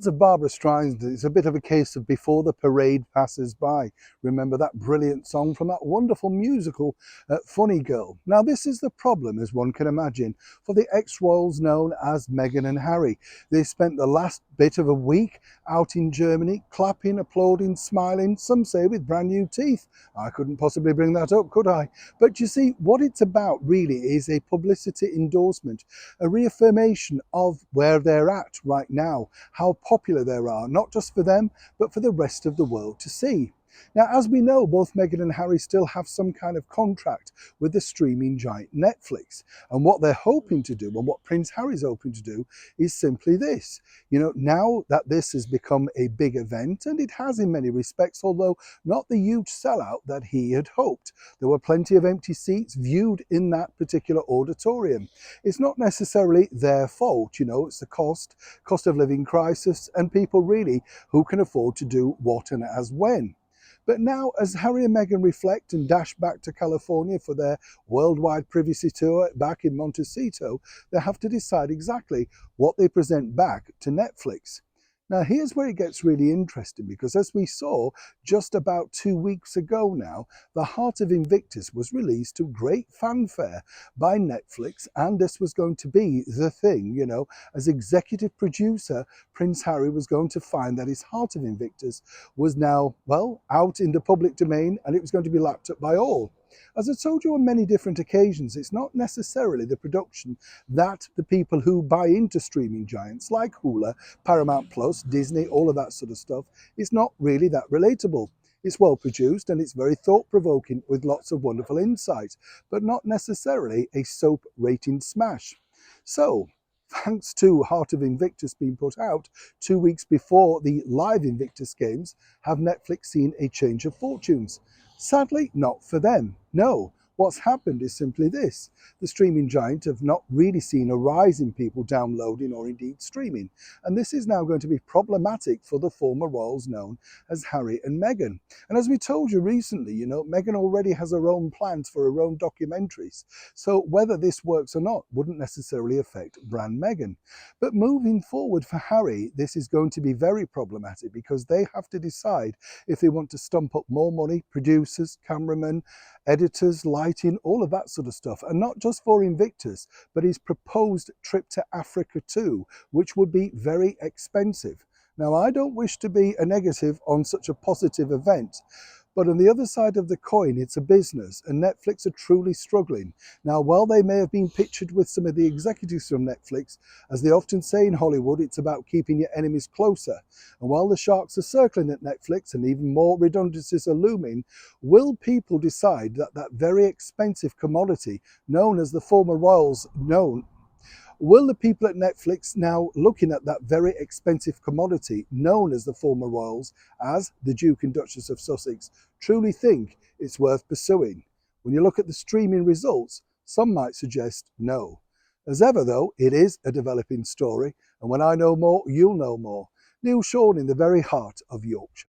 Of Barbara Streisand, it's a bit of a case of before the parade passes by. Remember that brilliant song from that wonderful musical, Funny Girl. Now, this is the problem, as one can imagine, for the ex-royals known as Meghan and Harry. They spent the last bit of a week out in Germany, clapping, applauding, smiling, some say with brand new teeth. I couldn't possibly bring that up, could I? But you see, what it's about really is a publicity endorsement, a reaffirmation of where they're at right now, how popular they are, not just for them, but for the rest of the world to see. Now, as we know, both Meghan and Harry still have some kind of contract with the streaming giant Netflix. And what they're hoping to do, and what Prince Harry's hoping to do, is simply this. Now that this has become a big event, and it has in many respects, although not the huge sellout that he had hoped. There were plenty of empty seats viewed in that particular auditorium. It's not necessarily their fault, it's the cost of living crisis, and people really who can afford to do what and as when. But now, as Harry and Meghan reflect and dash back to California for their worldwide privacy tour back in Montecito, they have to decide exactly what they present back to Netflix. Now, here's where it gets really interesting, because as we saw just about 2 weeks ago now, The Heart of Invictus was released to great fanfare by Netflix, and this was going to be the thing, as executive producer, Prince Harry was going to find that his Heart of Invictus was now, well, out in the public domain, and it was going to be lapped up by all. As I told you on many different occasions, it's not necessarily the production that the people who buy into streaming giants like Hulu, Paramount Plus, Disney, all of that sort of stuff, it's not really that relatable. It's well produced and it's very thought-provoking with lots of wonderful insight, but not necessarily a soap rating smash. So, thanks to Heart of Invictus being put out 2 weeks before the live Invictus Games, have Netflix seen a change of fortunes? Sadly, not for them. No, what's happened is simply this. The streaming giant have not really seen a rise in people downloading or indeed streaming. And this is now going to be problematic for the former royals known as Harry and Meghan. And as we told you recently, Meghan already has her own plans for her own documentaries. So whether this works or not wouldn't necessarily affect brand Meghan. But moving forward for Harry, this is going to be very problematic, because they have to decide if they want to stump up more money, producers, cameramen, editors, lighting, all of that sort of stuff. And not just for Invictus, but his proposed trip to Africa too, which would be very expensive. Now, I don't wish to be a negative on such a positive event, but on the other side of the coin, it's a business, and Netflix are truly struggling. Now, while they may have been pictured with some of the executives from Netflix, as they often say in Hollywood, it's about keeping your enemies closer. And while the sharks are circling at Netflix and even more redundancies are looming, will people decide that that very expensive commodity, known as the former royals will the people at Netflix, now looking at that very expensive commodity known as the former royals, as the Duke and Duchess of Sussex, truly think it's worth pursuing? When you look at the streaming results, some might suggest no. As ever though, it is a developing story, and when I know more, you'll know more. Neil Sean in the very heart of Yorkshire.